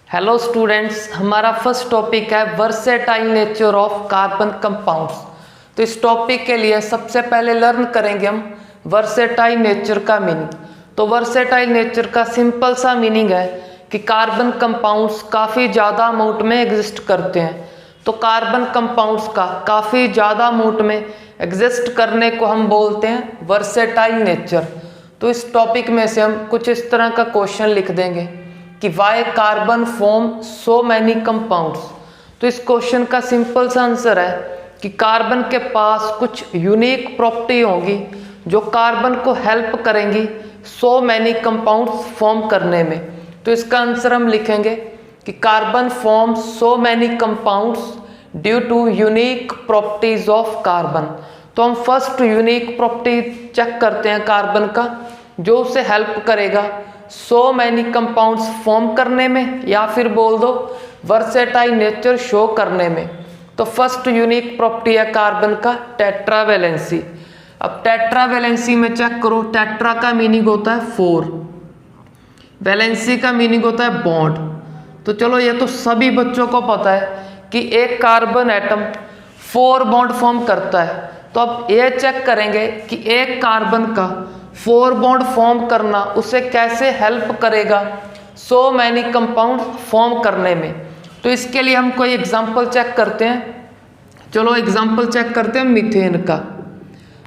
Hello students, हमारा first topic है versatile nature of carbon compounds. तो इस टॉपिक के लिए सबसे पहले लर्न करेंगे हम वर्सेटाइल नेचर का मीनिंग। तो वर्सेटाइल नेचर का सिंपल सा मीनिंग है कि कार्बन कंपाउंड्स काफ़ी ज़्यादा अमाउंट में एग्जिस्ट करते हैं। तो कार्बन कंपाउंड्स का काफ़ी ज़्यादा अमाउंट में एग्जिस्ट करने को हम बोलते हैं वर्सेटाइल नेचर। तो इस टॉपिक में से हम कुछ इस तरह का क्वेश्चन लिख देंगे कि why carbon form so many compounds. तो इस क्वेश्चन का सिंपल सा आंसर है कि कार्बन के पास कुछ यूनिक प्रॉपर्टी होगी जो कार्बन को हेल्प करेंगी सो मैनी कंपाउंड्स फॉर्म करने में। तो इसका आंसर हम लिखेंगे कि carbon form so many compounds due to unique properties of carbon. तो हम फर्स्ट यूनिक प्रॉपर्टी चेक करते हैं कार्बन का जो उसे हेल्प करेगा सो मैनी कंपाउंड्स फॉर्म करने में, या फिर बोल दो वर्सेटाइल नेचर शो करने में। तो फर्स्ट यूनिक प्रॉपर्टी है कार्बन का टेट्रावैलेंसी। अब टेट्रावैलेंसी में चेक करो, टेट्रा का मीनिंग होता है 4, वैलेंसी का मीनिंग होता है बॉन्ड। तो चलो ये तो सभी बच्चों को पता है कि एक कार्बन एटम 4 बॉन्ड फॉर्म करता है। तो अब ये चेक करेंगे कि एक कार्बन का 4 बॉन्ड फॉर्म करना उसे कैसे हेल्प करेगा सो मैनी कंपाउंड फॉर्म करने में। तो इसके लिए हम कोई एग्जांपल चेक करते हैं। चलो एग्जांपल चेक करते हैं मीथेन का।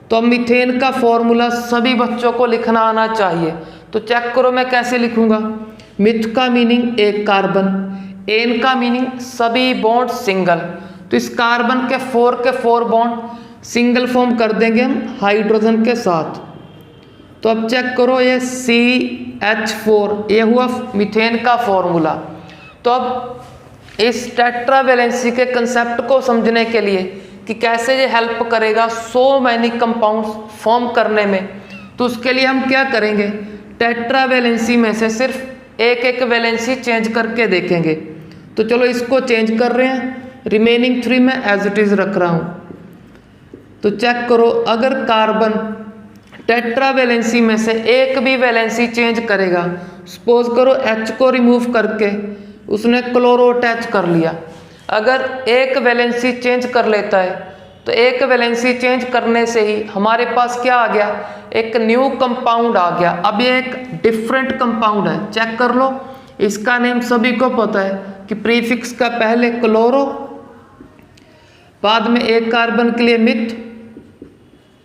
तो अब मीथेन का फॉर्मूला सभी बच्चों को लिखना आना चाहिए। तो चेक करो मैं कैसे लिखूंगा। मिथ का मीनिंग एक कार्बन, एन का मीनिंग सभी बॉन्ड सिंगल। तो इस कार्बन के 4 बॉन्ड सिंगल फॉर्म कर देंगे हम हाइड्रोजन के साथ। तो अब चेक करो ये CH4 ये हुआ मीथेन का फॉर्मूला। तो अब इस टेट्रावैलेंसी के कंसेप्ट को समझने के लिए कि कैसे ये हेल्प करेगा सो मैनी कंपाउंड्स फॉर्म करने में, तो उसके लिए हम क्या करेंगे, टेट्रावैलेंसी में से सिर्फ एक वैलेंसी चेंज करके देखेंगे। तो चलो इसको चेंज कर रहे हैं, रिमेनिंग 3 में एज इट इज रख रहा हूं। तो चेक करो अगर कार्बन टेट्रावैलेंसी में से एक भी वैलेंसी चेंज करेगा, सपोज करो H को रिमूव करके उसने क्लोरो अटैच कर लिया, अगर एक वैलेंसी चेंज कर लेता है तो एक वैलेंसी चेंज करने से ही हमारे पास क्या आ गया, एक न्यू कंपाउंड आ गया। अब ये एक डिफरेंट कंपाउंड है, चेक कर लो। इसका नेम सभी को पता है कि प्रीफिक्स का पहले क्लोरो, बाद में एक कार्बन के लिए मिथ,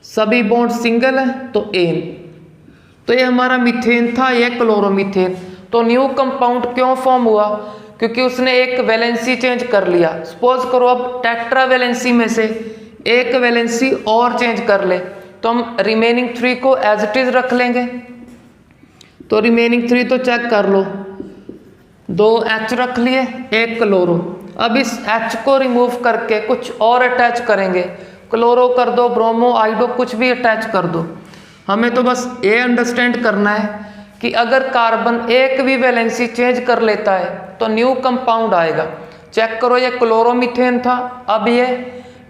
सभी बॉन्ड सिंगल है तो एन। तो ये हमारा मीथेन था, ये क्लोरोमीथेन। तो न्यू कंपाउंड क्यों फॉर्म हुआ, क्योंकि उसने एक वैलेंसी चेंज कर लिया। सपोज करो अब टेट्रावैलेंसी में से एक वैलेंसी और चेंज कर ले तो हम रिमेनिंग 3 को एज इट इज रख लेंगे। तो रिमेनिंग 3 तो चेक कर लो, 2 H रख लिए, एक क्लोरो। अब इस H को रिमूव करके कुछ और अटैच करेंगे, क्लोरो कर दो, ब्रोमो, आइडो, कुछ भी अटैच कर दो। हमें तो बस ये अंडरस्टैंड करना है कि अगर कार्बन एक भी वैलेंसी चेंज कर लेता है तो न्यू कंपाउंड आएगा। चेक करो ये क्लोरोमीथेन था, अब ये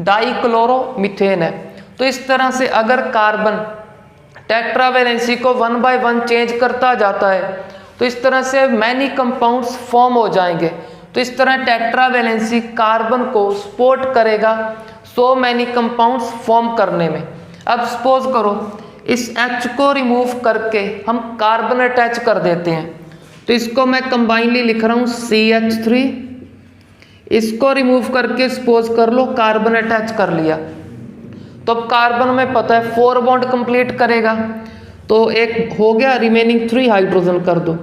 डाइक्लोरोमीथेन है। तो इस तरह से अगर कार्बन टेट्रावैलेंसी को 1 बाय 1 चेंज करता जाता है तो इस तरह से मैनी कंपाउंड्स फॉर्म हो जाएंगे। तो इस तरह टेट्रावैलेंसी कार्बन को सपोर्ट करेगा सो मैनी कंपाउंड्स फॉर्म करने में। अब सपोज करो इस H को रिमूव करके हम कार्बन अटैच कर देते हैं। तो इसको मैं कंबाइनली लिख रहा हूँ CH3, इसको रिमूव करके सपोज कर लो कार्बन अटैच कर लिया। तो अब कार्बन में पता है 4 बॉन्ड कंप्लीट करेगा, तो एक हो गया, रिमेनिंग 3 हाइड्रोजन कर दो।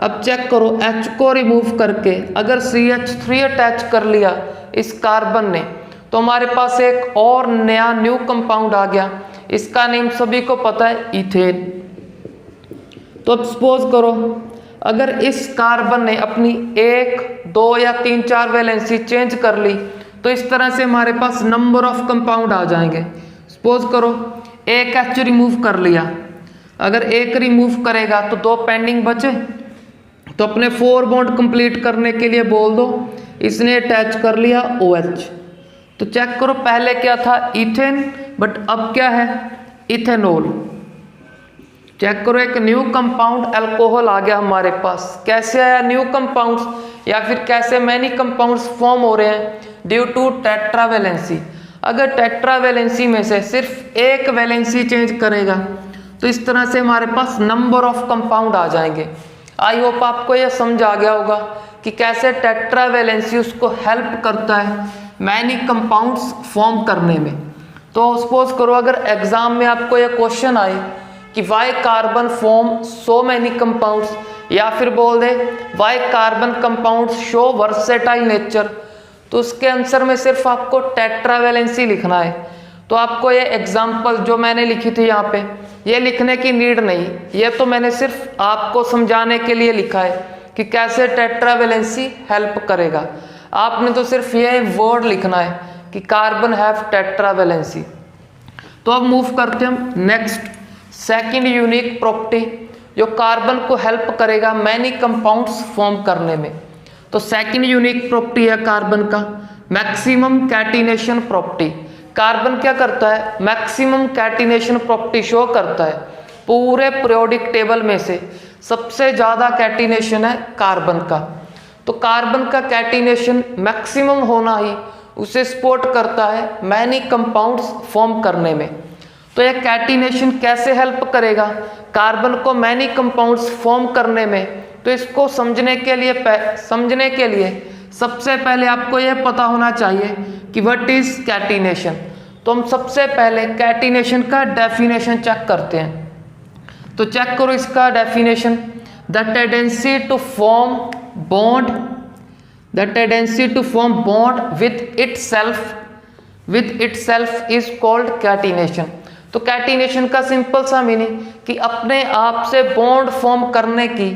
अब चेक करो H को रिमूव करके अगर CH3 अटैच कर लिया इस कार्बन ने तो हमारे पास एक और नया न्यू कंपाउंड आ गया, इसका नेम सभी को पता है इथेन। तो अब सपोज करो अगर इस कार्बन ने अपनी 1, 2 या 3, 4 वैलेंसी चेंज कर ली तो इस तरह से हमारे पास नंबर ऑफ कंपाउंड आ जाएंगे। सपोज करो एक H रिमूव कर लिया, अगर एक रिमूव करेगा तो 2 पेंडिंग बचे। तो अपने 4 बॉन्ड कंप्लीट करने के लिए बोल दो, इसने अटैच कर लिया OH। तो चेक करो पहले क्या था इथेन, बट अब क्या है इथेनॉल। चेक करो एक न्यू कंपाउंड अल्कोहल आ गया हमारे पास। कैसे आया न्यू कंपाउंड, या फिर कैसे मैनी कंपाउंड्स फॉर्म हो रहे हैं ड्यू टू टेट्रावैलेंसी। अगर टेट्रावैलेंसी में से सिर्फ एक वैलेंसी चेंज करेगा तो इस तरह से हमारे पास नंबर ऑफ कंपाउंड आ जाएंगे। आई होप आपको यह समझ आ गया होगा कि कैसे टेट्रावैलेंसी उसको हेल्प करता है मैनी कंपाउंड्स फॉर्म करने में। तो सपोज करो अगर एग्जाम में आपको यह क्वेश्चन आए कि why carbon form so many compounds, या फिर बोल दे why carbon compounds show versatile nature, तो उसके आंसर में सिर्फ आपको टेट्रावैलेंसी लिखना है। तो आपको ये एग्जाम्पल जो मैंने लिखी थी यहाँ पे, ये लिखने की नीड नहीं, ये तो मैंने सिर्फ आपको समझाने के लिए लिखा है कि कैसे टेट्रावैलेंसी हेल्प करेगा। आपने तो सिर्फ ये वर्ड लिखना है कि कार्बन हैव टेट्रावैलेंसी। तो अब मूव करते हैं हम नेक्स्ट सेकंड यूनिक प्रॉपर्टी जो कार्बन को हेल्प करेगा मैनी कंपाउंड्स फॉर्म करने में। तो सेकंड यूनिक प्रॉपर्टी है कार्बन का मैक्सिमम कैटिनेशन प्रॉपर्टी। कार्बन क्या करता है, मैक्सिमम कैटिनेशन प्रॉपर्टी शो करता है। पूरे पीरियोडिक टेबल में से सबसे ज़्यादा कैटिनेशन है कार्बन का। तो कार्बन का कैटिनेशन मैक्सिमम होना ही उसे सपोर्ट करता है मैनी कंपाउंड्स फॉर्म करने में। तो यह कैटिनेशन कैसे हेल्प करेगा कार्बन को मैनी कंपाउंड्स फॉर्म करने में, तो इसको समझने के लिए सबसे पहले आपको यह पता होना चाहिए कि व्हाट इज कैटिनेशन। तो हम सबसे पहले कैटिनेशन का डेफिनेशन चेक करते हैं। तो चेक करो इसका definition, the tendency to form bond with itself is called catenation. तो कैटिनेशन का सिंपल सा मीनिंग कि अपने आप से बॉन्ड फॉर्म करने की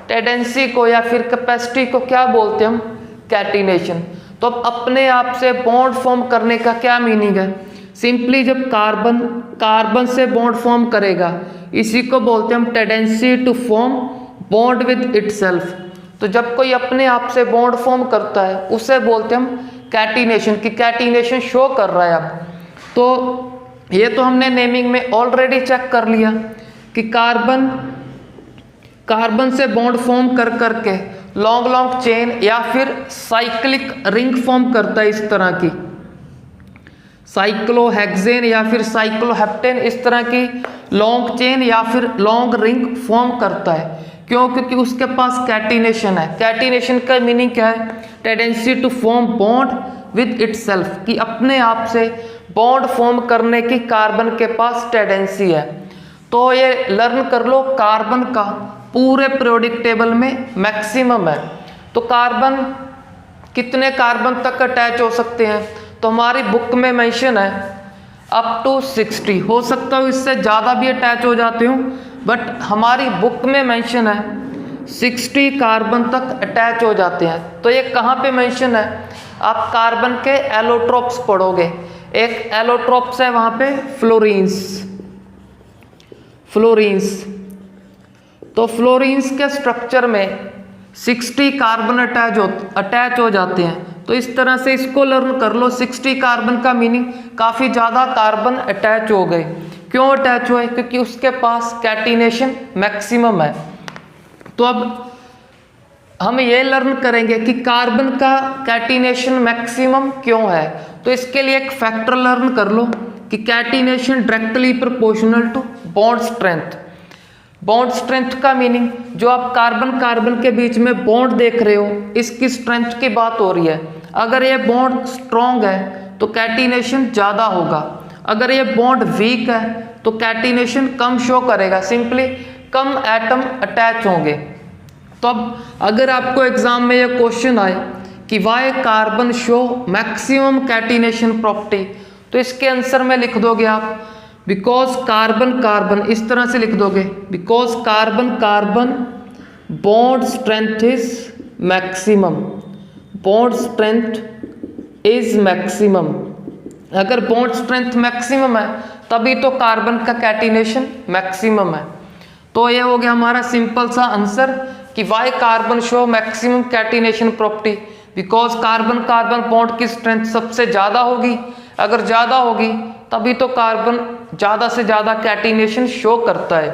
टेंडेंसी को या फिर कैपेसिटी को क्या बोलते हैं हम, कैटिनेशन। तो अब अपने आप से बॉन्ड फॉर्म करने का क्या मीनिंग है, सिंपली जब कार्बन से बॉन्ड फॉर्म करेगा इसी को बोलते हैं हम tendency to form bond with itself. तो जब कोई अपने आप से बॉन्ड फॉर्म करता है उसे बोलते हैं हम कैटिनेशन, कि कैटिनेशन शो कर रहा है अब। तो ये तो हमने नेमिंग में ऑलरेडी चेक कर लिया कि कार्बन से बॉन्ड फॉर्म कर करके लॉन्ग चेन या फिर साइक्लिक रिंग फॉर्म करता है, इस तरह की साइक्लोहेक्सेन या फिर साइक्लोहेप्टेन, इस तरह की लॉन्ग चेन या फिर लॉन्ग रिंग फॉर्म करता है। क्यों? क्योंकि उसके पास कैटिनेशन है। कैटिनेशन का मीनिंग क्या है, tendency to form bond with itself, कि अपने आप से बॉन्ड फॉर्म करने की कार्बन के पास टेंडेंसी है। तो ये लर्न कर लो, कार्बन का पूरे पीरियोडिक टेबल में मैक्सिमम है। तो कार्बन कितने कार्बन तक अटैच हो सकते हैं, तो हमारी बुक में मेंशन है अप टू 60, हो सकता है इससे ज़्यादा भी अटैच हो जाते हो, बट हमारी बुक में मेंशन है 60 कार्बन तक अटैच हो जाते हैं। तो ये कहाँ पे मेंशन है, आप कार्बन के एलोट्रोप्स पढ़ोगे, एक एलोट्रोप्स है वहाँ पे फ्लोरीन्स। तो फ्लोरीन्स के स्ट्रक्चर में 60 कार्बन अटैच हो जाते हैं। तो इस तरह से इसको लर्न कर लो, 60 कार्बन का मीनिंग काफ़ी ज़्यादा कार्बन अटैच हो गए। क्यों अटैच हुए, क्योंकि उसके पास कैटिनेशन मैक्सिमम है। तो अब हम ये लर्न करेंगे कि कार्बन का कैटिनेशन मैक्सिमम क्यों है। तो इसके लिए एक फैक्टर लर्न कर लो कि catenation directly proportional to bond strength. Bond strength का मीनिंग, जो आप कार्बन के बीच में बॉन्ड देख रहे हो, इसकी स्ट्रेंथ की बात हो रही है। अगर ये बॉन्ड स्ट्रॉन्ग है तो कैटिनेशन ज़्यादा होगा, अगर ये बॉन्ड वीक है तो कैटिनेशन कम शो करेगा, सिंपली कम एटम अटैच होंगे। तो अब अगर आपको एग्जाम में ये क्वेश्चन आए कि why carbon show maximum catenation property, तो इसके आंसर में लिख दोगे आप बिकॉज कार्बन, इस तरह से लिख दोगे, because carbon bond strength is maximum, bond strength is maximum. अगर बॉन्ड स्ट्रेंथ मैक्सिमम है तभी तो कार्बन का कैटिनेशन मैक्सिमम है। तो ये हो गया हमारा सिंपल सा आंसर कि why carbon show maximum catenation property, because carbon bond की स्ट्रेंथ सबसे ज़्यादा होगी, अगर ज़्यादा होगी तभी तो कार्बन ज़्यादा से ज़्यादा कैटिनेशन शो करता है।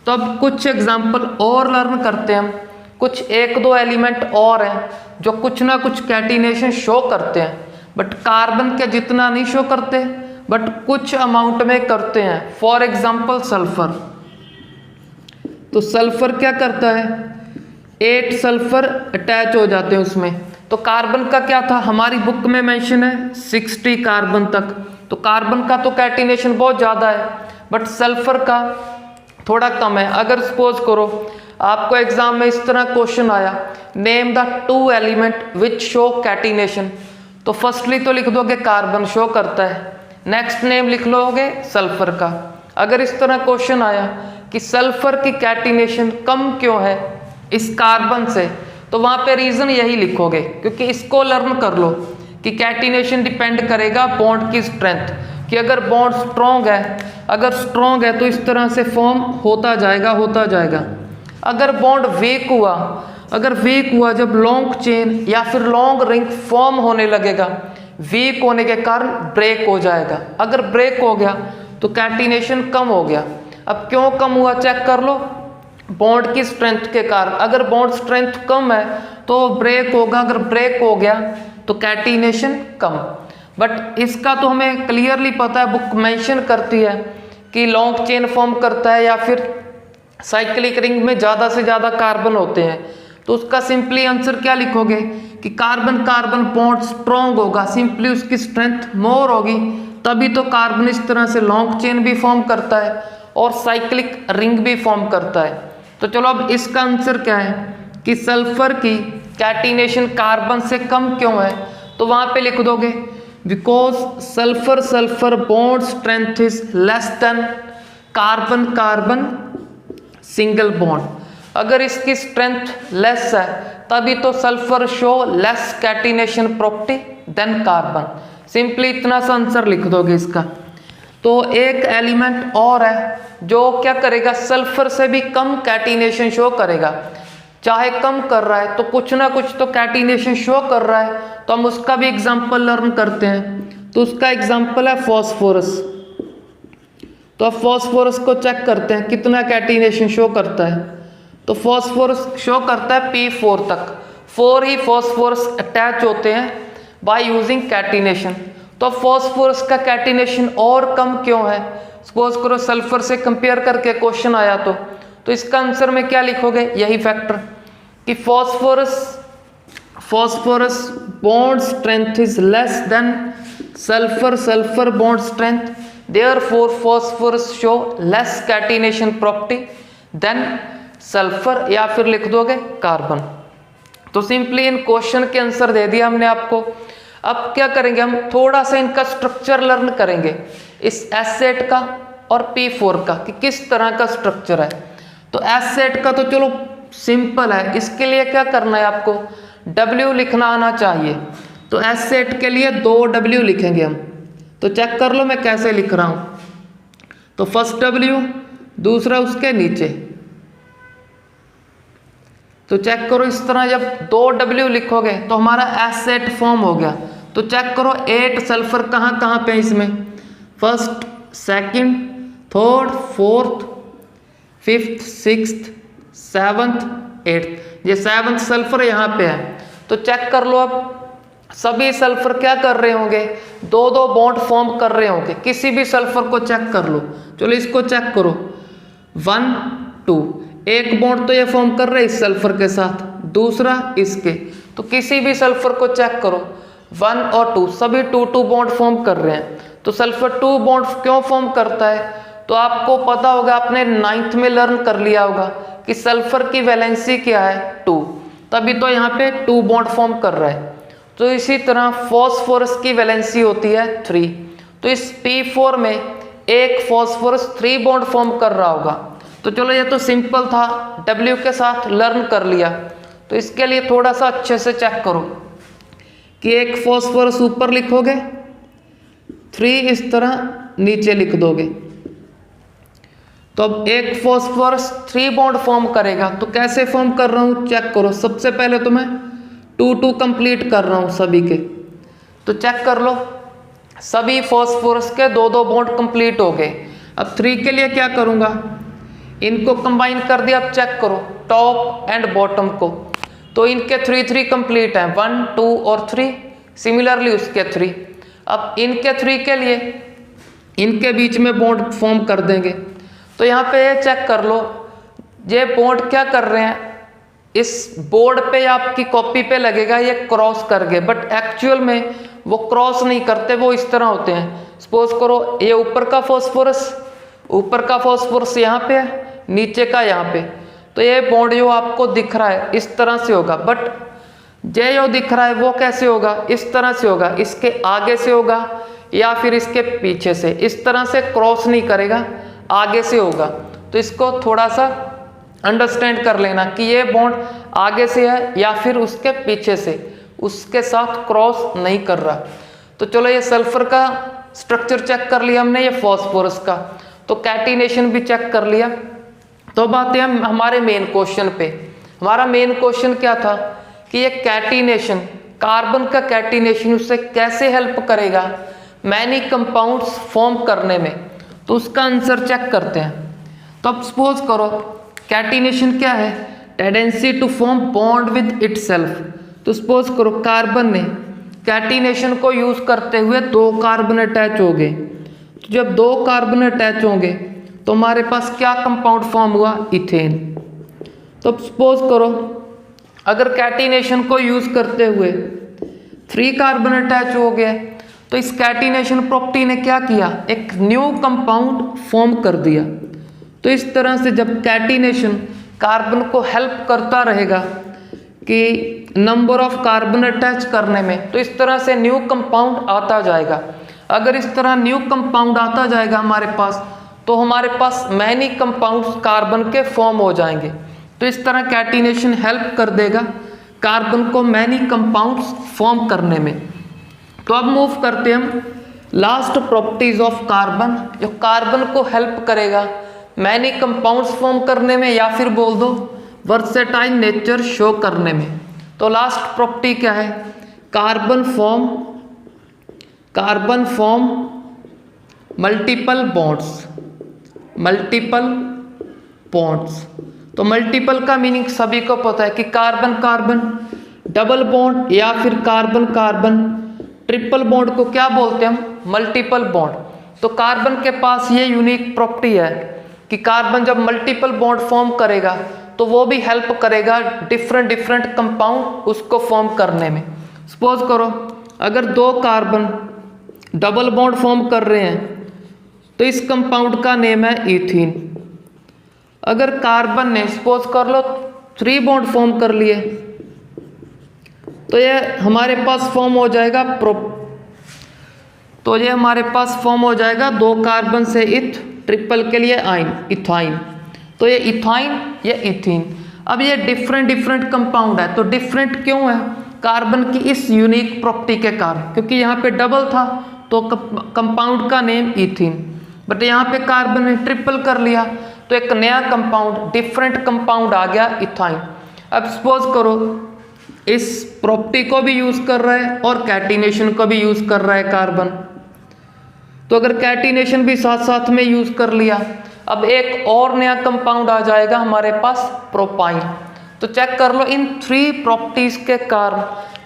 तो अब कुछ एग्जाम्पल और लर्न करते हैं हम कुछ एक दो एलिमेंट और हैं जो कुछ ना कुछ कैटिनेशन शो करते हैं, बट कार्बन के जितना नहीं शो करते, बट कुछ अमाउंट में करते हैं। For example sulphur. तो सल्फर क्या करता है, 8 सल्फर अटैच हो जाते हैं उसमें। तो कार्बन का क्या था, हमारी बुक में मेंशन है 60 कार्बन तक। तो कार्बन का तो कैटिनेशन बहुत ज़्यादा है, बट सल्फर का थोड़ा कम है। अगर सपोज करो आपको एग्जाम में इस तरह क्वेश्चन आया, name the 2 element which show catenation, तो फर्स्टली तो लिख दोगे कार्बन शो करता है, नेक्स्ट नेम लिख लोगे सल्फर का। अगर इस तरह क्वेश्चन आया कि सल्फर की कैटिनेशन कम क्यों है इस कार्बन से, तो वहाँ पे रीज़न यही लिखोगे, क्योंकि इसको लर्न कर लो कि कैटिनेशन डिपेंड करेगा बॉन्ड की स्ट्रेंथ, कि अगर बॉन्ड स्ट्रॉन्ग है, अगर स्ट्रॉन्ग है तो इस तरह से फॉर्म होता जाएगा। अगर बॉन्ड वीक हुआ, अगर वीक हुआ जब लॉन्ग चेन या फिर लॉन्ग रिंग फॉर्म होने लगेगा, वीक होने के कारण ब्रेक हो जाएगा। अगर ब्रेक हो गया तो कैटिनेशन कम हो गया। अब क्यों कम हुआ चेक कर लो, बॉन्ड की स्ट्रेंथ के कारण। अगर बॉन्ड स्ट्रेंथ कम है तो ब्रेक होगा, अगर ब्रेक हो गया तो कैटिनेशन कम। बट इसका तो हमें क्लियरली पता है, बुक मेंशन करती है कि लॉन्ग चेन फॉर्म करता है या फिर साइक्लिक रिंग में ज़्यादा से ज़्यादा कार्बन होते हैं। तो उसका सिंपली आंसर क्या लिखोगे कि कार्बन कार्बन बॉन्ड स्ट्रॉन्ग होगा, सिंपली उसकी स्ट्रेंथ मोर होगी, तभी तो कार्बन इस तरह से लॉन्ग चेन भी फॉर्म करता है और साइक्लिक रिंग भी फॉर्म करता है। तो चलो अब इसका आंसर क्या है कि सल्फर की कैटिनेशन कार्बन से कम क्यों है, तो वहाँ पे लिख दोगे because sulphur sulphur bond strength is less than carbon carbon single bond. अगर इसकी स्ट्रेंथ लेस है तभी तो sulphur show less catenation property than carbon. Simply इतना सा आंसर लिख दोगे इसका। तो एक एलिमेंट और है जो क्या करेगा, सल्फर से भी कम कैटिनेशन शो करेगा। चाहे कम कर रहा है तो कुछ ना कुछ तो कैटिनेशन शो कर रहा है, तो हम उसका भी एग्जाम्पल लर्न करते हैं। तो उसका एग्जाम्पल है फॉस्फोरस। तो अब फॉस्फोरस को चेक करते हैं कितना कैटिनेशन शो करता है। तो फॉस्फोरस शो करता है P4 तक, 4 ही फॉस्फोरस अटैच होते हैं बाय यूजिंग कैटिनेशन। तो फॉस्फोरस का कैटिनेशन और कम क्यों है, सपोज करो सल्फर से कंपेयर करके क्वेश्चन आया तो इसका आंसर में क्या लिखोगे, यही फैक्टर कि phosphorus bond strength is less than sulphur sulphur bond strength, therefore phosphorus show less catenation property than sulphur, या फिर लिख दोगे कार्बन। तो सिंपली इन क्वेश्चन के आंसर दे दिया हमने आपको। अब क्या करेंगे, हम थोड़ा सा इनका स्ट्रक्चर लर्न करेंगे, इस एसेट का और P4 का, कि किस तरह का स्ट्रक्चर है। तो एसेट का तो चलो सिंपल है, इसके लिए क्या करना है आपको, W लिखना आना चाहिए। तो एसेट के लिए 2 W लिखेंगे हम। तो चेक कर लो मैं कैसे लिख रहा हूं। तो फर्स्ट W, दूसरा उसके नीचे। तो चेक करो इस तरह जब 2 W लिखोगे तो हमारा एसेट फॉर्म हो गया। तो चेक करो 8 सल्फर कहाँ कहाँ पे इसमें, first second third fourth fifth sixth seventh eighth, ये 7th सल्फर यहाँ पे है। तो चेक कर लो अब सभी सल्फर क्या कर रहे होंगे, 2-2 बॉन्ड फॉर्म कर रहे होंगे। किसी भी सल्फर को चेक कर लो, चलो इसको चेक करो 1 2, एक बॉन्ड तो ये फॉर्म कर रहे हैं इस सल्फर के साथ, दूसरा इसके। तो किसी भी सल्फर को चेक करो 1 और 2 सभी 2-2 बॉन्ड फॉर्म कर रहे हैं। तो सल्फर 2 बॉन्ड क्यों फॉर्म करता है, तो आपको पता होगा, आपने 9th में लर्न कर लिया होगा कि सल्फर की वैलेंसी क्या है 2, तभी तो यहाँ पे 2 बॉन्ड फॉर्म कर रहा है। तो इसी तरह फॉस्फोरस की वैलेंसी होती है 3, तो इस P4 में एक फॉस्फोरस 3 बॉन्ड फॉर्म कर रहा होगा। तो चलो ये तो सिंपल था, W के साथ लर्न कर लिया। तो इसके लिए थोड़ा सा अच्छे से चेक करो कि एक फॉस्फोरस ऊपर लिखोगे, 3 इस तरह नीचे लिख दोगे। तो अब एक फॉस्फोरस 3 बॉन्ड फॉर्म करेगा, तो कैसे फॉर्म कर रहा हूँ चेक करो। सबसे पहले तो मैं 2-2 कंप्लीट कर रहा हूँ सभी के। तो चेक कर लो सभी फॉस्फोरस के 2-2 बॉन्ड कंप्लीट हो गए। अब 3 के लिए क्या करूँगा, इनको कंबाइन कर दिया। अब चेक करो टॉप एंड बॉटम को, तो इनके 3 कंप्लीट हैं, 1 2 और 3, सिमिलरली उसके 3। अब इनके 3 के लिए इनके बीच में बॉन्ड फॉर्म कर देंगे। तो यहाँ पे ये चेक कर लो, ये बॉन्ड क्या कर रहे हैं, इस बोर्ड पे आपकी कॉपी पे लगेगा ये क्रॉस कर गए, बट एक्चुअल में वो क्रॉस नहीं करते, वो इस तरह होते हैं। सपोज करो ये ऊपर का फॉस्फोरस यहाँ पे है, नीचे का यहाँ पे, तो ये बॉन्ड जो आपको दिख रहा है इस तरह से होगा, बट ये जो दिख रहा है वो कैसे होगा, इस तरह से होगा, इसके आगे से होगा या फिर इसके पीछे से, इस तरह से क्रॉस नहीं करेगा, आगे से होगा। तो इसको थोड़ा सा अंडरस्टैंड कर लेना कि ये बॉन्ड आगे से है या फिर उसके पीछे से, उसके साथ क्रॉस नहीं कर रहा। तो चलो ये सल्फर का स्ट्रक्चर चेक कर लिया हमने, ये फॉस्फोरस का, तो कैटिनेशन भी चेक कर लिया। तो बात है हम हमारे मेन क्वेश्चन पे। हमारा मेन क्वेश्चन क्या था कि ये कैटिनेशन, कार्बन का कैटिनेशन उससे कैसे हेल्प करेगा मैनी कंपाउंड्स फॉर्म करने में, तो उसका आंसर चेक करते हैं। तो अब सपोज करो कैटिनेशन क्या है, tendency to form bond with itself. तो सपोज करो कार्बन ने कैटिनेशन को यूज करते हुए 2 कार्बन अटैच हो गए। तो जब 2 कार्बन अटैच होंगे तो हमारे पास क्या कंपाउंड फॉर्म हुआ, इथेन। तो सपोज करो अगर कैटिनेशन को यूज करते हुए 3 कार्बन अटैच हो गए, तो इस कैटिनेशन प्रॉपर्टी ने क्या किया, एक न्यू कंपाउंड फॉर्म कर दिया। तो इस तरह से जब कैटिनेशन कार्बन को हेल्प करता रहेगा कि नंबर ऑफ कार्बन अटैच करने में, तो इस तरह से न्यू कंपाउंड आता जाएगा। अगर इस तरह न्यू कंपाउंड आता जाएगा हमारे पास, तो हमारे पास मैनी कंपाउंड्स कार्बन के फॉर्म हो जाएंगे। तो इस तरह कैटिनेशन हेल्प कर देगा कार्बन को मैनी कंपाउंड्स फॉर्म करने में। तो अब मूव करते हैं हम लास्ट प्रॉपर्टीज ऑफ कार्बन, जो कार्बन को हेल्प करेगा मैनी कंपाउंड्स फॉर्म करने में या फिर बोल दो वर्सेटाइल नेचर शो करने में। तो लास्ट प्रॉपर्टी क्या है, कार्बन फॉर्म मल्टीपल बॉन्ड्स। तो मल्टीपल का मीनिंग सभी को पता है कि कार्बन कार्बन डबल बॉन्ड या फिर कार्बन कार्बन ट्रिपल बॉन्ड को क्या बोलते हैं हम, मल्टीपल बॉन्ड। तो कार्बन के पास ये यूनिक प्रॉपर्टी है कि कार्बन जब मल्टीपल बॉन्ड फॉर्म करेगा तो वो भी हेल्प करेगा डिफरेंट कंपाउंड उसको फॉर्म करने में। सपोज करो अगर 2 कार्बन डबल बॉन्ड फॉर्म कर रहे हैं तो इस कंपाउंड का नेम है ईथीन। अगर कार्बन ने सपोज कर लो 3 बॉन्ड फॉर्म कर लिए, तो ये हमारे पास फॉर्म हो जाएगा तो ये हमारे पास फॉर्म हो जाएगा 2 कार्बन से ट्रिपल के लिए आइन, इथाइन। तो ये इथाइन, ये इथीन। अब ये डिफरेंट कंपाउंड है, तो डिफरेंट क्यों है, कार्बन की इस यूनिक प्रॉपर्टी के कारण, क्योंकि यहाँ पे डबल था तो कंपाउंड का नेम इथीन, बट यहाँ पे कार्बन ने ट्रिपल कर लिया तो एक नया कंपाउंड, डिफरेंट कंपाउंड आ गया, इथाइन। अब सपोज करो इस प्रॉपर्टी को भी यूज कर रहा है और कैटिनेशन को भी यूज कर रहा है कार्बन। तो अगर कैटिनेशन भी साथ साथ में यूज कर लिया, अब एक और नया कंपाउंड आ जाएगा हमारे पास, प्रोपाइन। तो चेक कर लो इन 3 प्रॉपर्टीज के कारण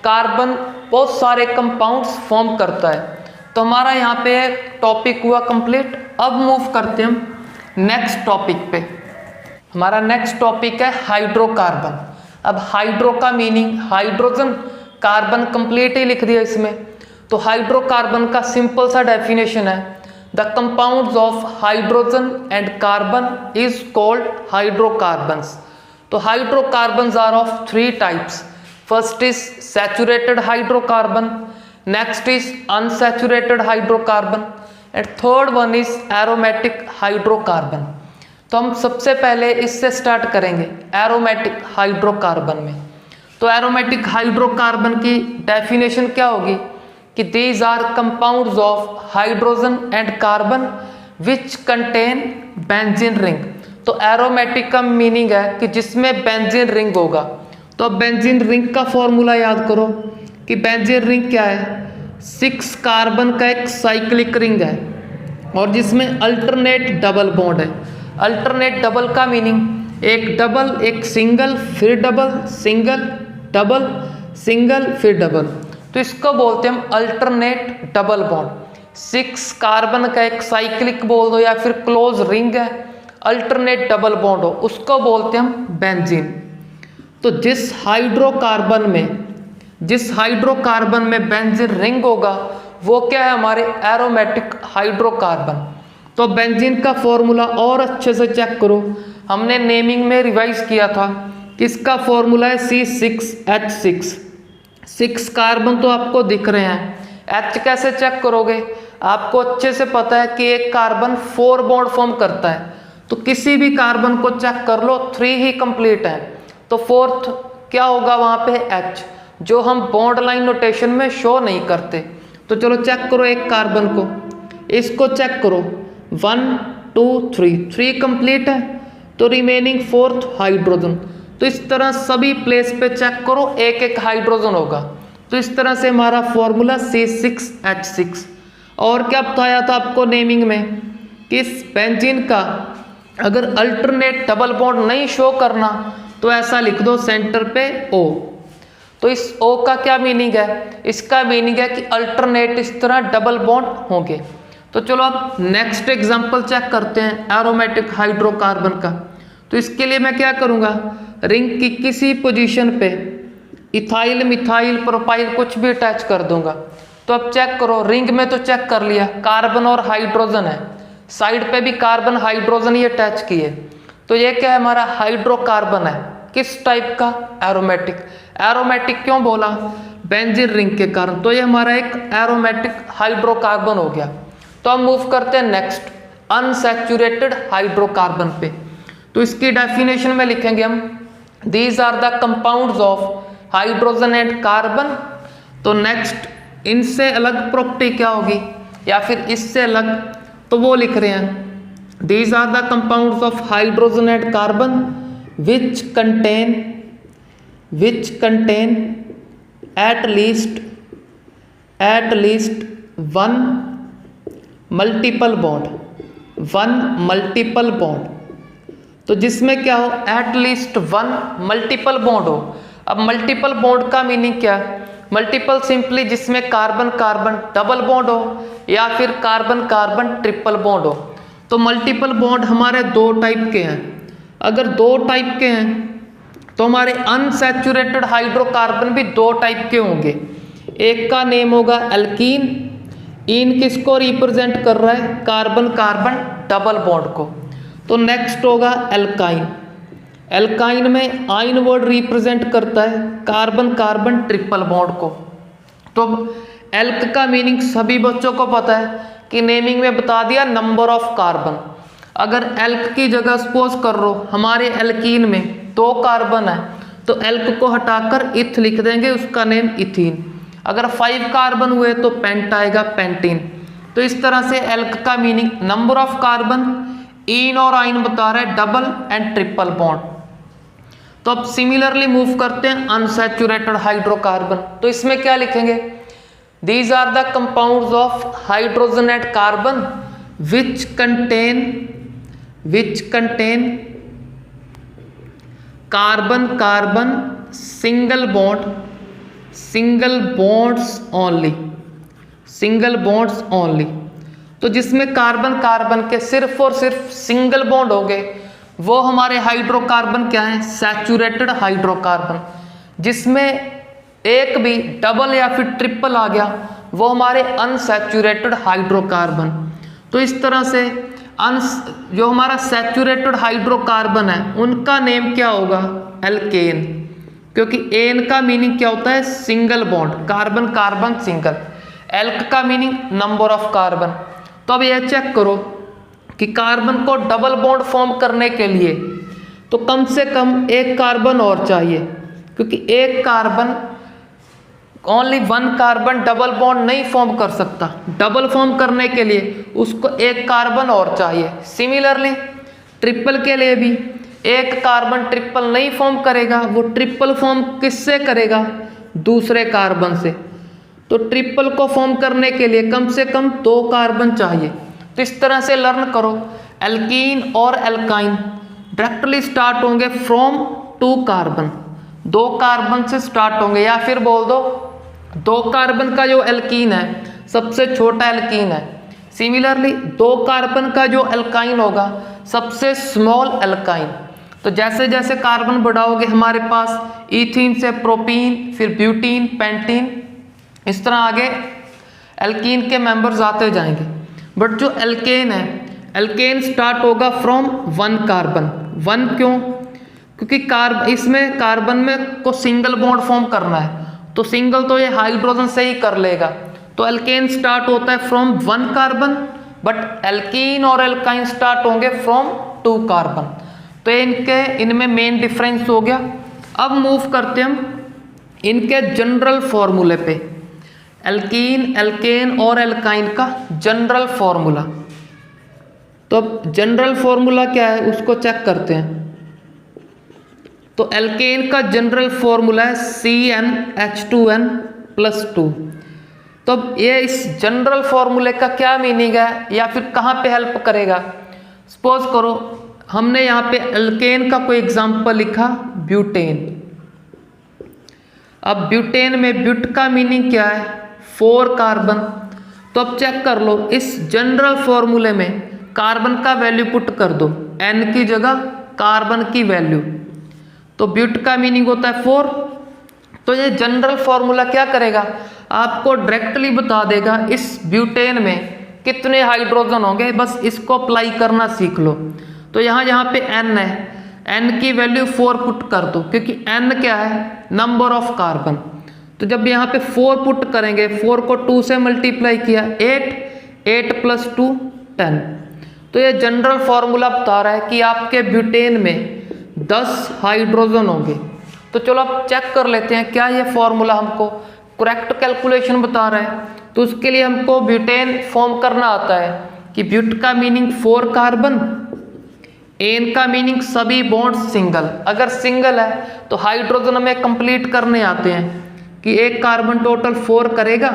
कार्बन बहुत सारे कंपाउंड्स फॉर्म करता है। तो हमारा यहाँ पे टॉपिक हुआ कंप्लीट। अब मूव करते हैं हम नेक्स्ट टॉपिक पे। हमारा नेक्स्ट टॉपिक है हाइड्रोकार्बन। अब हाइड्रो का मीनिंग हाइड्रोजन, कार्बन कंप्लीट ही लिख दिया इसमें। तो हाइड्रोकार्बन का सिंपल सा डेफिनेशन है, the compounds of hydrogen and carbon is called hydrocarbons. तो hydrocarbons are of 3 types. First is saturated hydrocarbon, next is unsaturated hydrocarbon and third one is aromatic hydrocarbon. तो हम सबसे पहले इससे स्टार्ट करेंगे एरोमेटिक हाइड्रोकार्बन में। तो एरोमेटिक हाइड्रोकार्बन की डेफिनेशन क्या होगी कि these are compounds of hydrogen and carbon which contain benzene ring. तो एरोमेटिक का मीनिंग है कि जिसमें बेंजीन रिंग होगा। तो अब बेंजीन रिंग का फॉर्मूला याद करो कि बेंजीन रिंग क्या है, 6 कार्बन का एक साइक्लिक रिंग है और जिसमें अल्टरनेट डबल बॉन्ड है। अल्टरनेट डबल का मीनिंग एक डबल, एक सिंगल, फिर डबल, सिंगल, डबल, सिंगल, फिर डबल। तो इसको बोलते हैं हम अल्टरनेट डबल बॉन्ड। 6 कार्बन का एक साइक्लिक बोल दो या फिर क्लोज रिंग है, अल्टरनेट डबल बॉन्ड हो, उसको बोलते हैं हम बेंजीन। तो जिस हाइड्रोकार्बन में बेंजीन रिंग होगा वो क्या है, हमारे एरोमेटिक हाइड्रोकार्बन। तो बेंजीन का फॉर्मूला और अच्छे से चेक करो, हमने नेमिंग में रिवाइज किया था कि इसका फॉर्मूला है C6H6। 6 कार्बन तो आपको दिख रहे हैं, H कैसे चेक करोगे, आपको अच्छे से पता है कि एक कार्बन 4 बॉन्ड फॉर्म करता है, तो किसी भी कार्बन को चेक कर लो 3 ही कंप्लीट है, तो 4th क्या होगा वहाँ पे H, जो हम बॉन्ड लाइन नोटेशन में शो नहीं करते। तो चलो चेक करो एक कार्बन को, इसको चेक करो 1 2 3 कंप्लीट है, तो रिमेनिंग 4th हाइड्रोजन। तो इस तरह सभी प्लेस पे चेक करो एक एक हाइड्रोजन होगा। तो इस तरह से हमारा फॉर्मूला C6H6। और क्या बताया था आपको नेमिंग में कि इस बेंजीन का अगर अल्टरनेट डबल बॉन्ड नहीं शो करना तो ऐसा लिख दो सेंटर पे O। तो इस O का क्या मीनिंग है, इसका मीनिंग है कि अल्टरनेट इस तरह डबल बॉन्ड होंगे। तो चलो अब नेक्स्ट एग्जांपल चेक करते हैं एरोमेटिक हाइड्रोकार्बन का। तो इसके लिए मैं क्या करूँगा, रिंग की किसी पोजीशन पे इथाइल, मिथाइल, प्रोपाइल कुछ भी अटैच कर दूंगा। तो अब चेक करो, रिंग में तो चेक कर लिया कार्बन और हाइड्रोजन है, साइड पे भी कार्बन हाइड्रोजन ही अटैच किए, तो ये क्या है, हमारा हाइड्रोकार्बन है। किस टाइप का, एरोमेटिक। एरोमेटिक क्यों बोला, बेंजीन रिंग के कारण, तो ये हमारा एक एरोमेटिक हाइड्रोकार्बन हो गया। तो हम मूव करते हैं नेक्स्ट अनसैचुरेटेड हाइड्रोकार्बन पे। तो इसकी डेफिनेशन में लिखेंगे हम, these are the compounds of hydrogen and carbon. तो नेक्स्ट इनसे अलग प्रॉपर्टी क्या होगी या फिर इससे अलग, तो वो लिख रहे हैं these are the compounds of hydrogen and carbon which contain at least one multiple bond. तो जिसमें क्या हो, एट लीस्ट 1 मल्टीपल बॉन्ड हो। अब मल्टीपल बॉन्ड का मीनिंग क्या है, मल्टीपल सिंपली जिसमें कार्बन कार्बन डबल बॉन्ड हो या फिर कार्बन कार्बन ट्रिपल बॉन्ड हो। तो मल्टीपल बॉन्ड हमारे 2 टाइप के हैं। अगर 2 टाइप के हैं तो हमारे अनसैचुरेटेड हाइड्रोकार्बन भी 2 टाइप के होंगे। एक का नेम होगा एल्कीन, इन किसको रिप्रेजेंट कर रहा है, कार्बन कार्बन डबल बॉन्ड को। तो नेक्स्ट होगा एल्काइन। एल्काइन में आइन वर्ड रिप्रेजेंट करता है कार्बन कार्बन ट्रिपल बॉन्ड को। तो एल्क का मीनिंग सभी बच्चों को पता है कि नेमिंग में बता दिया नंबर ऑफ कार्बन। अगर एल्क की जगह सपोज कर लो हमारे एल्कीन में 2 कार्बन है तो एल्क को हटाकर इथ लिख देंगे, उसका नेम इथीन। अगर 5 कार्बन हुए तो पेंट आएगा, पेंटीन। तो इस तरह से एल्क का मीनिंग नंबर ऑफ कार्बन, इन और आइन बता रहा है डबल एंड ट्रिपल बॉन्ड। तो अब सिमिलरली मूव करते हैं अनसैचुरेटेड हाइड्रोकार्बन। तो इसमें क्या लिखेंगे, these are the compounds of hydrogen and carbon which contain carbon carbon single bonds only. तो जिसमें कार्बन कार्बन के सिर्फ और सिर्फ सिंगल बॉन्ड हो गए वो हमारे हाइड्रोकार्बन क्या है, सैचुरेटेड हाइड्रोकार्बन। जिसमें एक भी डबल या फिर ट्रिपल आ गया वो हमारे अनसैचुरेटेड हाइड्रोकार्बन। तो इस तरह से जो हमारा सैचुरेटेड हाइड्रोकार्बन है उनका नेम क्या होगा, एल्केन, क्योंकि एन का मीनिंग क्या होता है, single bond, carbon carbon single. Elk का मीनिंग नंबर ऑफ कार्बन। तो अब यह चेक करो कि कार्बन को डबल बॉन्ड फॉर्म करने के लिए तो कम से कम एक कार्बन और चाहिए, क्योंकि एक carbon only 1 carbon double bond नहीं फॉर्म कर सकता। डबल फॉर्म करने के लिए उसको एक कार्बन और चाहिए। सिमिलरली ट्रिपल के लिए भी एक कार्बन ट्रिपल नहीं फॉर्म करेगा, वो ट्रिपल फॉर्म किससे करेगा, दूसरे कार्बन से। तो ट्रिपल को फॉर्म करने के लिए कम से कम 2 कार्बन चाहिए। तो इस तरह से लर्न करो एल्कीन और एल्काइन डायरेक्टली स्टार्ट होंगे फ्रॉम 2 कार्बन, 2 कार्बन से स्टार्ट होंगे, या फिर बोल दो 2 कार्बन का जो एल्कीन है सबसे छोटा एल्कीन है। सिमिलरली 2 कार्बन का जो एल्काइन होगा सबसे स्मॉल एल्काइन। तो जैसे जैसे कार्बन बढ़ाओगे हमारे पास इथीन से प्रोपीन, फिर ब्यूटीन, पेंटीन, इस तरह आगे एल्कीन के मेंबर्स आते जाएंगे। बट जो एल्केन है, एल्केन स्टार्ट होगा फ्रॉम 1 कार्बन। 1 क्यों? क्योंकि इसमें कार्बन में को सिंगल बॉन्ड फॉर्म करना है, तो सिंगल तो ये हाइड्रोजन से ही कर लेगा। तो एल्केन स्टार्ट होता है फ्रॉम 1 कार्बन, बट एल्कीन और एल्काइन स्टार्ट होंगे फ्रॉम 2 कार्बन। तो इनमें मेन डिफरेंस हो गया। अब मूव करते हम इनके जनरल फॉर्मूले पे, एल्कीन, एल्केन और एल्काइन का जनरल फॉर्मूला। तो अब जनरल फॉर्मूला क्या है उसको चेक करते हैं। तो एल्केन का जनरल फॉर्मूला है CnH2n+2। तो अब ये इस जनरल फॉर्मूले का क्या मीनिंग है या फिर कहाँ पे हेल्प करेगा? सपोज करो हमने यहाँ पे एल्केन का कोई एग्जाम्पल लिखा ब्यूटेन। अब ब्यूटेन में ब्यूट का मीनिंग क्या है? 4 कार्बन। तो अब चेक कर लो इस जनरल फॉर्मूले में कार्बन का वैल्यू पुट कर दो, N की जगह कार्बन की वैल्यू, तो ब्यूट का मीनिंग होता है 4। तो ये जनरल फॉर्मूला क्या करेगा? आपको डायरेक्टली बता देगा इस ब्यूटेन में कितने हाइड्रोजन होंगे, बस इसको अप्लाई करना सीख लो। तो यहाँ पे N है, N की वैल्यू 4 पुट कर दो, क्योंकि N क्या है? Number of carbon. तो जब यहाँ पे 4 पुट करेंगे, 4 को 2 से मल्टीप्लाई किया 8, 8 + 2 10। तो ये जनरल फॉर्मूला बता रहा है कि आपके ब्यूटेन में 10 हाइड्रोजन होंगे। तो चलो अब चेक कर लेते हैं क्या ये फॉर्मूला हमको करेक्ट कैलकुलेशन बता रहा है। तो उसके लिए हमको ब्यूटेन फॉर्म करना आता है कि ब्यूट का मीनिंग 4 कार्बन, एन का मीनिंग सभी बॉन्ड सिंगल। अगर सिंगल है तो हाइड्रोजन हमें कंप्लीट करने आते हैं कि एक कार्बन टोटल 4 करेगा,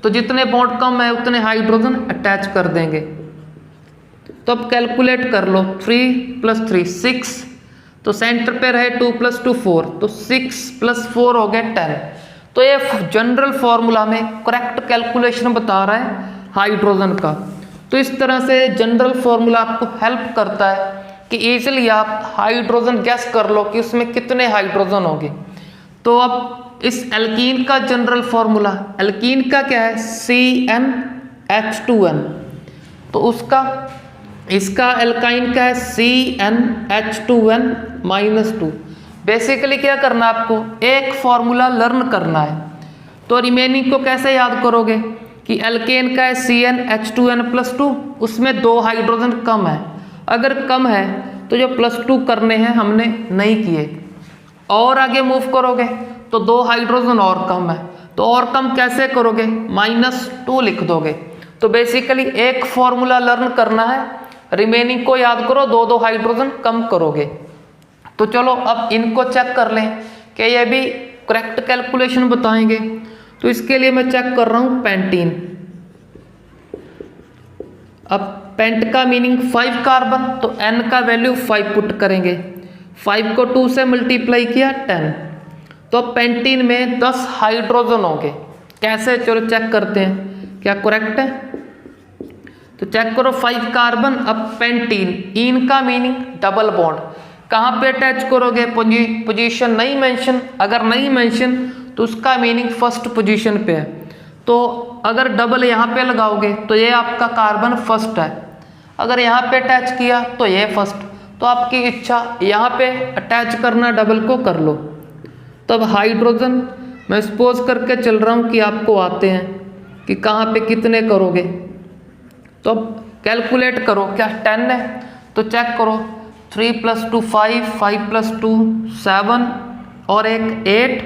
तो जितने बॉन्ड कम है उतने हाइड्रोजन अटैच कर देंगे। तो अब कैलकुलेट कर लो, 3 + 3 6, तो सेंटर पे रहे 2 + 2 4, तो 6 + 4 हो गए 10। तो ये जनरल फॉर्मूला में करेक्ट कैलकुलेशन बता रहा है हाइड्रोजन का। तो इस तरह से जनरल फॉर्मूला आपको हेल्प करता है कि इजीली आप हाइड्रोजन गैस कर लो कि उसमें कितने हाइड्रोजन होंगे। तो अब इस एल्कीन का जनरल फॉर्मूला, एल्कीन का क्या है? CnH2n। तो इसका एल्काइन क्या है? CnH2n-2। बेसिकली क्या करना है आपको? एक फॉर्मूला लर्न करना है। तो रिमेनिंग को कैसे याद करोगे कि एल्केन का है CnH2n+2, उसमें 2 हाइड्रोजन कम है। अगर कम है तो जो +2 करने हैं हमने नहीं किए, और आगे मूव करोगे तो 2 हाइड्रोजन और कम है, तो और कम कैसे करोगे? -2 लिख दोगे। तो बेसिकली एक फॉर्मूला लर्न करना है, रिमेनिंग को याद करो, 2 हाइड्रोजन कम करोगे। तो चलो अब इनको चेक कर लें कि ये भी करेक्ट कैलकुलेशन बताएंगे। तो इसके लिए मैं चेक कर रहा हूँ पेंटीन। अब पेंट का मीनिंग 5 कार्बन, तो N का वैल्यू 5 पुट करेंगे, 5 को 2 से मल्टीप्लाई किया 10। तो पेंटीन में 10 हाइड्रोजन होंगे। कैसे? चलो चेक करते हैं क्या करेक्ट है। तो चेक करो 5 कार्बन। अब पेंटीन, इन का मीनिंग डबल बॉन्ड, कहाँ पे अटैच करोगे? पोजीशन नहीं मेंशन, अगर नहीं मेंशन तो उसका मीनिंग फर्स्ट पोजीशन पे है। तो अगर डबल यहाँ पे लगाओगे तो ये आपका कार्बन फर्स्ट है, अगर यहाँ पे अटैच किया तो ये फर्स्ट। तो आपकी इच्छा यहाँ पे अटैच करना डबल को कर लो। तब हाइड्रोजन मैं सपोज करके चल रहा हूँ कि आपको आते हैं कि कहाँ पे कितने करोगे। तो अब कैलकुलेट करो, क्या 10 है? तो चेक करो 3 + 2 5, 5 + 2 7 और एक 8,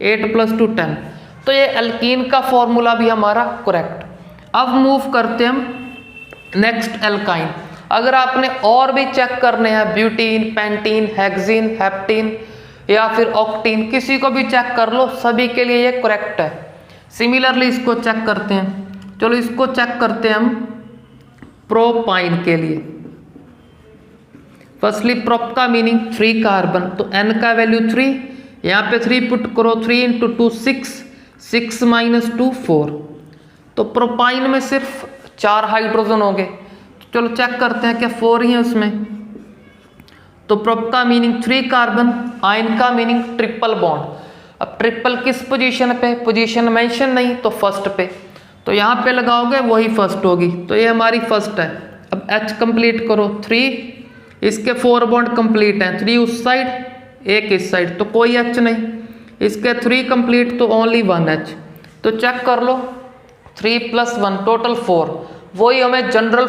8 + 2 10। तो ये एल्कीन का फॉर्मूला भी हमारा करेक्ट। अब मूव करते हैं हम नेक्स्ट एल्काइन। अगर आपने और भी चेक करने हैं, ब्यूटीन, पेंटीन, हेक्सीन, हेप्टीन या फिर ऑक्टीन, किसी को भी चेक कर लो, सभी के लिए ये करेक्ट है। सिमिलरली इसको चेक करते हैं। चलो इसको चेक करते हैं हम प्रोपाइन के लिए। फर्स्टली प्रोप का मीनिंग 3 कार्बन, तो n का वैल्यू 3, यहाँ पे 3 पुट करो, 3 इंटू 2 6, 6 माइनस 2 4। तो प्रोपाइन में सिर्फ 4 हाइड्रोजन हो गए, चलो चेक करते हैं क्या 4 ही है उसमें। तो प्रोप का मीनिंग 3 कार्बन, आयन का मीनिंग ट्रिपल बॉन्ड। अब ट्रिपल किस पोजीशन पे, पोजीशन मेंशन नहीं तो फर्स्ट पे, तो यहाँ पे लगाओगे वही फर्स्ट होगी, तो ये हमारी फर्स्ट है। अब H कंप्लीट करो, 3, इसके 4 बॉन्ड कंप्लीट हैं, 3 उस साइड, 1 इस साइड, तो कोई H नहीं। इसके 3 कंप्लीट तो ओनली 1 H, तो चेक कर लो 3 + 1 टोटल 4, वही हमें जनरल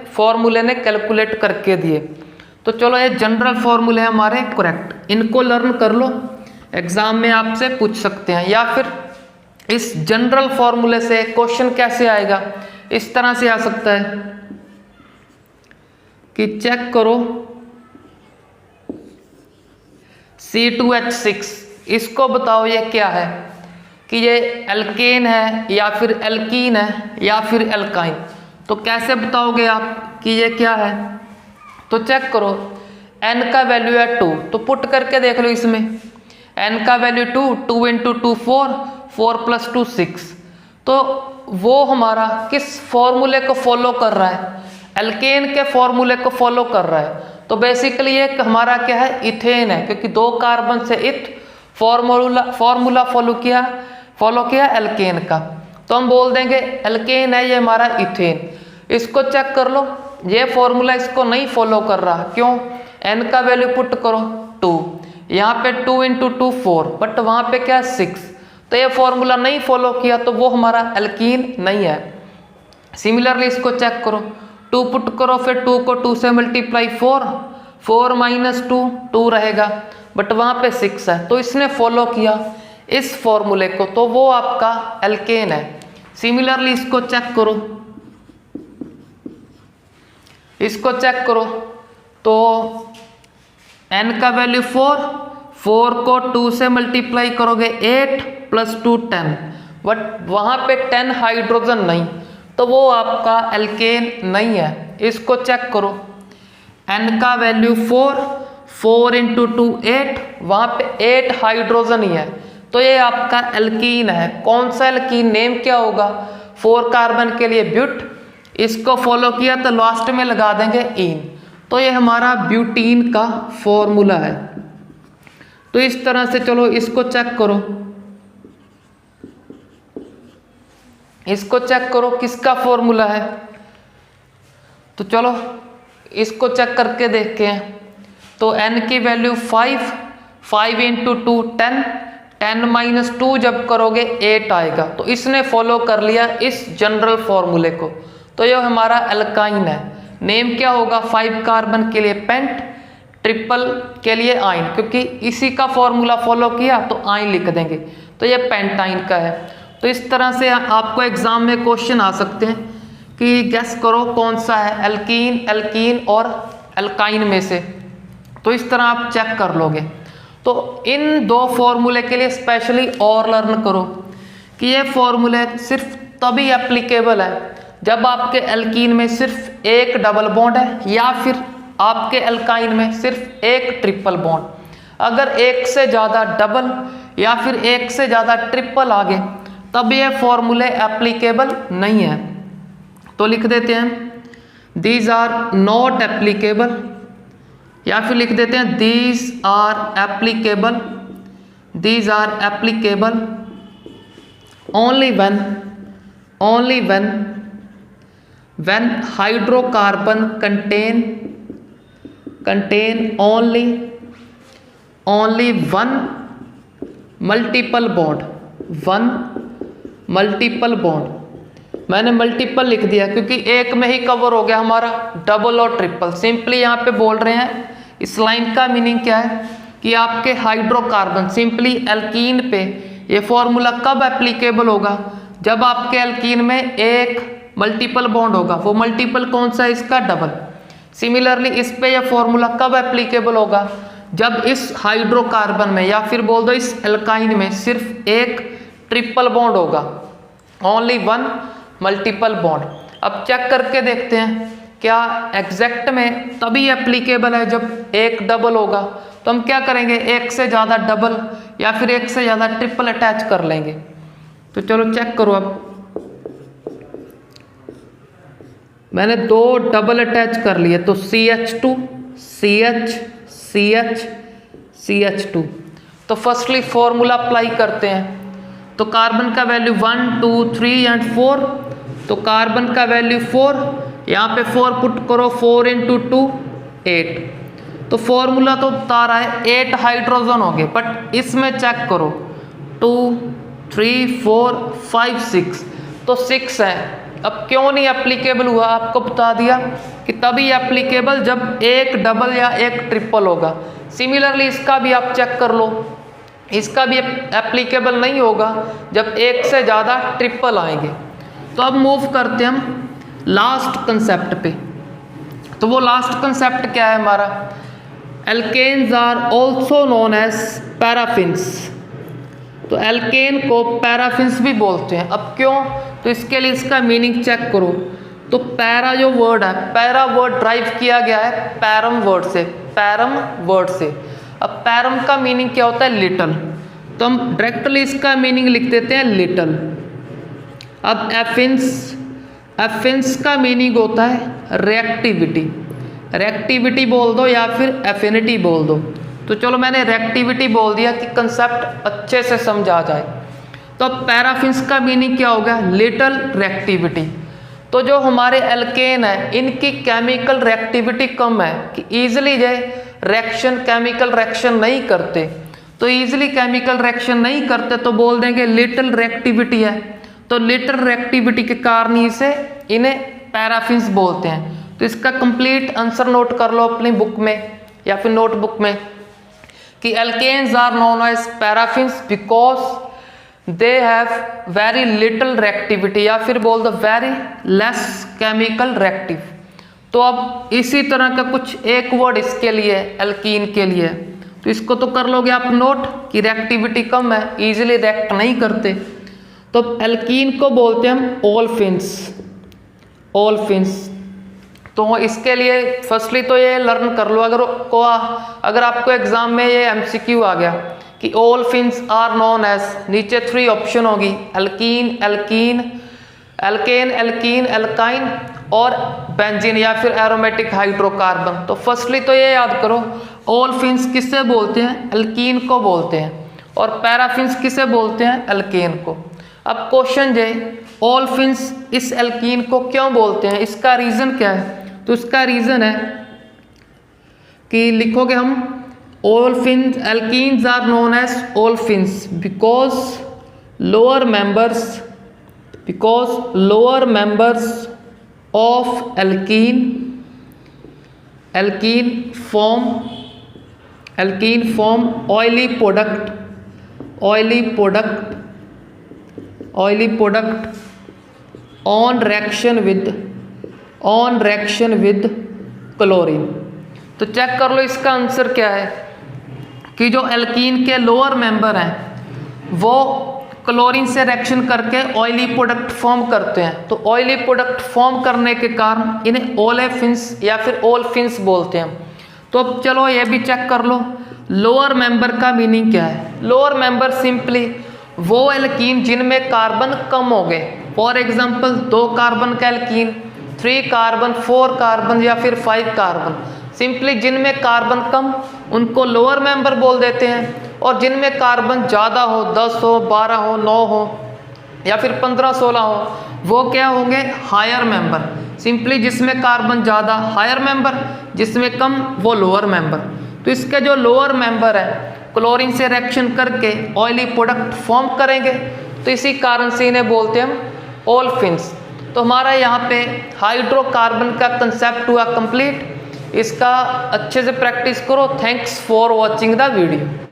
फॉर्मूले ने कैलकुलेट करके दिए। तो चलो ये जनरल फॉर्मूले हमारे करेक्ट, इनको लर्न कर लो, एग्जाम में आपसे पूछ सकते हैं। या फिर इस जनरल फॉर्मूले से क्वेश्चन कैसे आएगा, इस तरह से आ सकता है कि चेक करो C2H6, इसको बताओ ये क्या है, कि ये एल्केन है या फिर एल्कीन है या फिर एल्काइन। तो कैसे बताओगे आप कि ये क्या है, तो चेक करो n का वैल्यू है 2, तो पुट करके देख लो इसमें, n का वैल्यू 2, 2 इंटू 2 4, 4 + 2 6। तो वो हमारा किस फॉर्मूले को फॉलो कर रहा है, एल्केन के फॉर्मूले को फॉलो कर रहा है। तो बेसिकली ये हमारा क्या है, इथेन है, क्योंकि 2 कार्बन से इथ फॉर्मूला फॉलो किया एल्केन का, तो हम बोल देंगे एल्केन है ये हमारा इथेन। इसको चेक कर लो, ये फॉर्मूला इसको नहीं फॉलो कर रहा, क्यों, n का वैल्यू पुट करो 2, यहाँ पे 2 इंटू 2 4, बट वहाँ पे क्या 6, तो ये फॉर्मूला नहीं फॉलो किया, तो वो हमारा एल्कीन नहीं है। सिमिलरली इसको चेक करो, 2 पुट करो, फिर 2 को 2 से मल्टीप्लाई 4, 4 माइनस 2 2 रहेगा, बट वहाँ पे 6 है, तो इसने फॉलो किया इस फॉर्मूले को, तो वो आपका एल्केन है। सिमिलरली इसको चेक करो, तो n का वैल्यू 4, 4 को 2 से मल्टीप्लाई करोगे 8 + 2 10, बट वहाँ पे 10 हाइड्रोजन नहीं, तो वो आपका एल्केन नहीं है। इसको चेक करो, n का वैल्यू 4, 4 इंटू 2 8, वहाँ पे 8 हाइड्रोजन ही है, तो ये आपका एल्कीन है। कौन सा एल्कीन, नेम क्या होगा, 4 कार्बन के लिए ब्यूट, इसको फॉलो किया तो लास्ट में लगा देंगे इन, तो ये हमारा ब्यूटीन का फॉर्मूला है। तो इस तरह से चलो इसको चेक करो, किसका फॉर्मूला है, तो चलो इसको चेक करके देखते हैं। तो n की वैल्यू 5, 5 इंटू 2 10, 10 माइनस 2 जब करोगे 8 आएगा, तो इसने फॉलो कर लिया इस जनरल फॉर्मूले को, तो यह हमारा एल्काइन है। नेम क्या होगा, 5 कार्बन के लिए पेंट, ट्रिपल के लिए आइन, क्योंकि इसी का फॉर्मूला फॉलो किया तो आइन लिख देंगे, तो ये पेंटाइन का है। तो इस तरह से आपको एग्जाम में क्वेश्चन आ सकते हैं कि गेस करो कौन सा है, एल्कीन और एल्काइन में से, तो इस तरह आप चेक कर लोगे। तो इन 2 फॉर्मूले के लिए स्पेशली और लर्न करो कि ये फॉर्मूले सिर्फ तभी एप्लीकेबल है जब आपके एल्कीन में सिर्फ एक डबल बॉन्ड है या फिर आपके एल्काइन में सिर्फ एक ट्रिपल बॉन्ड। अगर एक से ज़्यादा डबल या फिर एक से ज़्यादा ट्रिपल आ गए तब ये फॉर्मूले एप्लीकेबल नहीं है। तो लिख देते हैं दीज आर नॉट एप्लीकेबल, या फिर लिख देते हैं these are applicable only when hydrocarbon contain only one multiple bond। मैंने मल्टीपल लिख दिया क्योंकि एक में ही कवर हो गया हमारा डबल और ट्रिपल। सिंपली यहाँ पे बोल रहे हैं, इस लाइन का मीनिंग क्या है कि आपके हाइड्रोकार्बन, सिंपली एल्कीन पे ये फॉर्मूला कब एप्लीकेबल होगा, जब आपके एल्कीन में एक मल्टीपल बॉन्ड होगा। वो मल्टीपल कौन सा है, इसका डबल। सिमिलरली इस पे यह फॉर्मूला कब एप्लीकेबल होगा, जब इस हाइड्रोकार्बन में या फिर बोल दो इस एल्काइन में सिर्फ एक ट्रिपल बॉन्ड होगा, ओनली वन मल्टीपल बॉन्ड। अब चेक करके देखते हैं क्या एग्जैक्ट में तभी एप्लीकेबल है जब एक डबल होगा। तो हम क्या करेंगे, एक से ज़्यादा डबल या फिर एक से ज़्यादा ट्रिपल अटैच कर लेंगे। तो चलो चेक करो, अब मैंने 2 डबल अटैच कर लिए तो CH2 CH CH CH2। तो फर्स्टली फॉर्मूला अप्लाई करते हैं। तो कार्बन का वैल्यू 1 2 3 एंड 4, तो कार्बन का वैल्यू 4, यहाँ पे 4 पुट करो, 4 × 2 8। तो फॉर्मूला तो बता रहा है 8 हाइड्रोजन हो गए, बट इसमें चेक करो 2 3 4 5 6, तो 6 है। अब क्यों नहीं एप्लीकेबल हुआ, आपको बता दिया कि तभी एप्लीकेबल जब एक डबल या एक ट्रिपल होगा। सिमिलरली इसका भी आप चेक कर लो, इसका भी एप्लीकेबल नहीं होगा जब एक से ज़्यादा ट्रिपल आएंगे। तो अब मूव करते हैं हम लास्ट कंसेप्ट पे। तो वो लास्ट कंसेप्ट क्या है हमारा, alkanes are also known as paraffins. तो एल्केन को पैराफिन्स भी बोलते हैं। अब क्यों, तो इसके लिए इसका मीनिंग चेक करो। तो पैरा जो वर्ड है, पैरा वर्ड ड्राइव किया गया है पैरम वर्ड से, पैरम वर्ड से। अब पैरम का मीनिंग क्या होता है, लिटल। तो हम डायरेक्टली इसका मीनिंग लिख देते हैं लिटल। अब एफिन्स का मीनिंग होता है रिएक्टिविटी, रिएक्टिविटी बोल दो या फिर एफिनिटी बोल दो। तो चलो मैंने रिएक्टिविटी बोल दिया कि कंसेप्ट अच्छे से समझा जाए। तो अब पैराफिन्स का मीनिंग क्या होगा, लिटल रिएक्टिविटी। तो जो हमारे एल्केन है इनकी केमिकल रिएक्टिविटी कम है कि ईजिली जो रिएक्शन केमिकल रिएक्शन नहीं करते। तो ईजिली केमिकल रिएक्शन नहीं करते तो बोल देंगे लिटल रिएक्टिविटी है। तो लिटल रिएक्टिविटी के कारण ही से इन्हें पैराफिन्स बोलते हैं। तो इसका कंप्लीट आंसर नोट कर लो अपनी बुक में या फिर नोटबुक में कि alkanes are known as paraffins because they have very little reactivity, या फिर बोल दो वेरी लेस केमिकल रिएक्टिव। तो अब इसी तरह का कुछ एक वर्ड इसके लिए एल्कीन के लिए, तो इसको तो कर लोगे आप नोट कि रिएक्टिविटी कम है, इजीली रिएक्ट नहीं करते। तो एल्कीन को बोलते हैं हम ओलफिन्स, ओलफिन्स। तो इसके लिए फर्स्टली तो ये लर्न कर लो। अगर आपको एग्जाम में ये MCQ आ गया कि ओलफिन्स आर नोन एज, नीचे 3 ऑप्शन होगी, alkene alkene alkane alkene alkyne और बेंजीन या फिर एरोमेटिक हाइड्रोकार्बन। तो फर्स्टली तो ये याद करो ओलफिन्स किससे बोलते हैं, एल्कीन को बोलते हैं, और पैराफिन्स किसे बोलते हैं, एल्केन को। अब क्वेश्चन जे ओलफिन्स इस एल्कीन को क्यों बोलते हैं, इसका रीजन क्या है। तो इसका रीजन है कि लिखोगे हम olefins, alkenes are known as olefins because lower members of alkene form oily product on reaction with chlorine. तो चेक कर लो इसका आंसर क्या है कि जो एल्कीन के लोअर मेंबर हैं वो क्लोरीन से रिएक्शन करके ऑयली प्रोडक्ट फॉर्म करते हैं। तो ऑयली प्रोडक्ट फॉर्म करने के कारण इन्हें ओलेफिन्स या फिर ओलफिन्स बोलते हैं। तो अब चलो ये भी चेक कर लो लोअर मेंबर का मीनिंग क्या है। लोअर मेंबर सिंपली वो एल्कीन जिनमें कार्बन कम हो गए, फॉर एग्जाम्पल 2 कार्बन का एल्कीन, 3 कार्बन, 4 कार्बन या फिर 5 कार्बन, सिंपली जिनमें कार्बन कम उनको लोअर मेंबर बोल देते हैं, और जिनमें कार्बन ज़्यादा हो, 10 हो, 12 हो, 9 हो या फिर 15 16 हो, वो क्या होंगे, हायर मेंबर। सिंपली जिसमें कार्बन ज़्यादा हायर मेंबर, जिसमें कम वो लोअर मेंबर। तो इसके जो लोअर मेंबर है क्लोरीन से रिएक्शन करके ऑयली प्रोडक्ट फॉर्म करेंगे, तो इसी कारण से इन्हें बोलते हैं हम ओलफिन्स। तो हमारा यहाँ पे हाइड्रोकार्बन का कंसेप्ट हुआ कंप्लीट। इसका अच्छे से प्रैक्टिस करो। Thanks for watching the video.